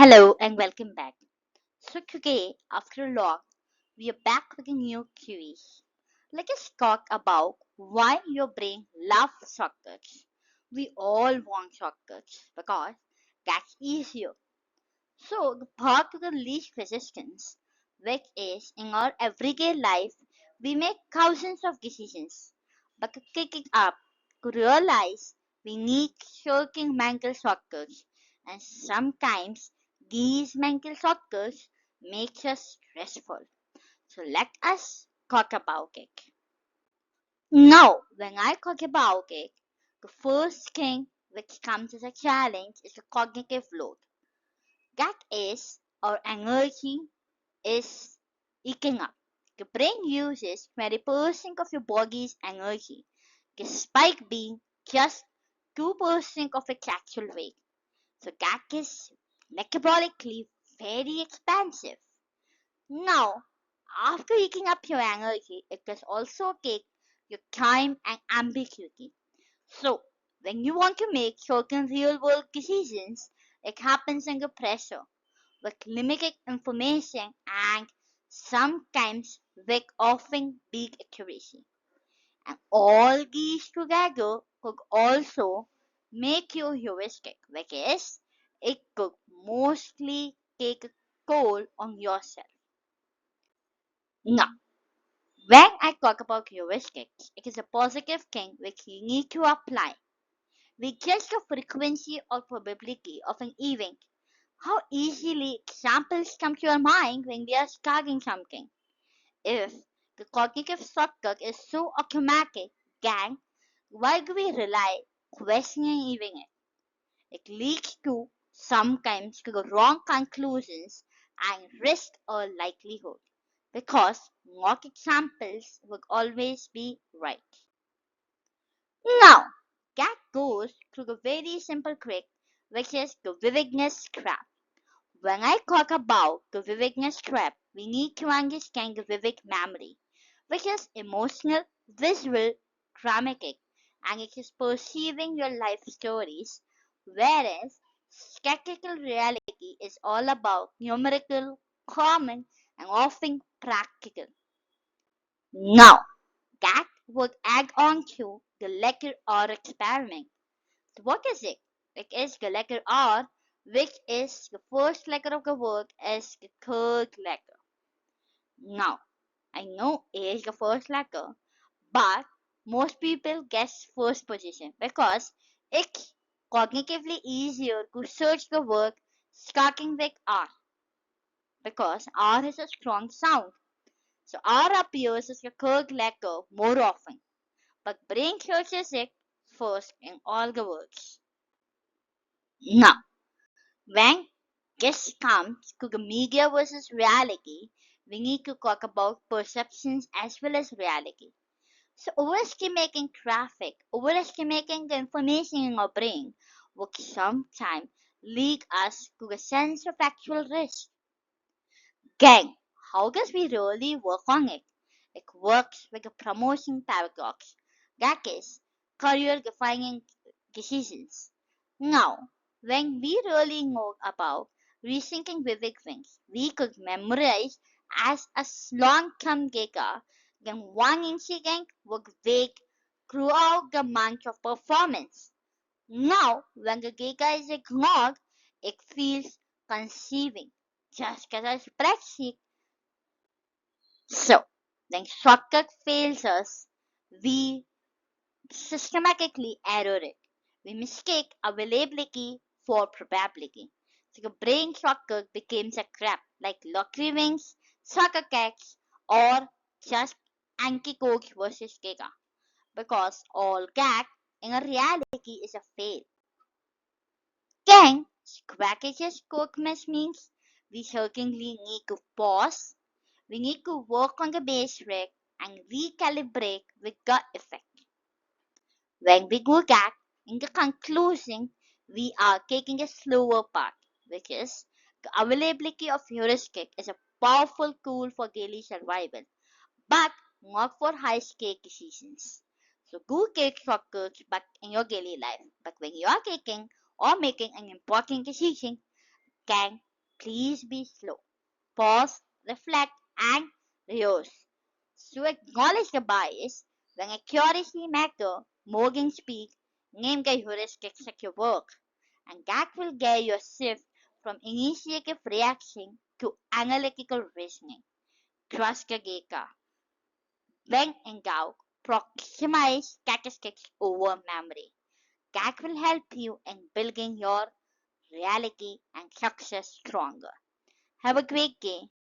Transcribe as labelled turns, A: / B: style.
A: Hello and welcome back. So today, after long, we are back with a new series. Let us talk about why your brain loves shortcuts. We all want shortcuts because that's easier. So the path to the least resistance, which is in our everyday life, we make thousands of decisions. But to kick it up, to realize we need shirking mental shortcuts, and sometimes these mental shortcuts make us stressful. So let us talk about it. Now, when I talk about it, the first thing which comes as a challenge is the cognitive load. That is, our energy is eking up. The brain uses 20% of your body's energy, despite being just 2% of its actual weight. So that is metabolically very expensive. Now, after eating up your energy, it does also take your time and ambiguity. So, when you want to make certain real world decisions, it happens under pressure with limited information and sometimes with often big accuracy. And all these together could also make you heuristic, which is it could mostly take a toll on yourself. Now, when I talk about heuristics, it is a positive thing which you need to apply. We judge the frequency or probability of an event. How easily examples come to your mind when we are studying something. If the cognitive shortcut is so automatic, gang, why do we rely questioning even it? It leads to sometimes to the wrong conclusions and risk or likelihood because mock examples would always be right. Now, that goes to the very simple trick which is the vividness trap. When I talk about the vividness trap, we need to understand the vivid memory, which is emotional, visual, dramatic, and it is perceiving your life stories, whereas skeptical reality is all about numerical, common, and often practical. Now, that would add on to the letter R experiment. So what is it? It is the letter R, which is the first letter of the word as the third letter. Now, I know A is the first letter, but most people guess first position because it's cognitively easier to search the word starting with R because R is a strong sound. So R appears as the third letter more often, but brain searches it first in all the words. Now, when this comes to the media versus reality, we need to talk about perceptions as well as reality. So, overestimating traffic, overestimating the information in our brain, will sometimes lead us to a sense of actual risk. Gang, how does we really work on it? It works with a promotion paradox. That is, career defining decisions. Now, when we really know about rethinking vivid things, we could memorize as a long-term data, then one incident would vague throughout the month of performance. Now, when the data is ignored, it feels conceiving, just as a spreadsheet. So, when shortcut fails us, we systematically error it. We mistake availability for probability. So the brain shortcut becomes a trap like lottery wings, soccer cats, or just anti-coach versus data. Because all that in a reality is a fail. Then, scratches cookmas means we certainly need to pause, we need to work on the base rate and recalibrate with gut effect. When we go back, in the conclusion, we are taking a slower path, which is the availability of heuristic is a powerful tool for daily survival, but not for high-stake decisions. So do take shortcuts but in your daily life. But when you are taking or making an important decision, can Please be slow. Pause, reflect, and rehearse. So acknowledge the bias. When accuracy matter more than speed, name the heuristics at your work. And that will get you a shift from initiative reaction to analytical reasoning. Trust the data. When in doubt, proximize statistics over memory. That will help you in building your reality and success stronger. Have a great day.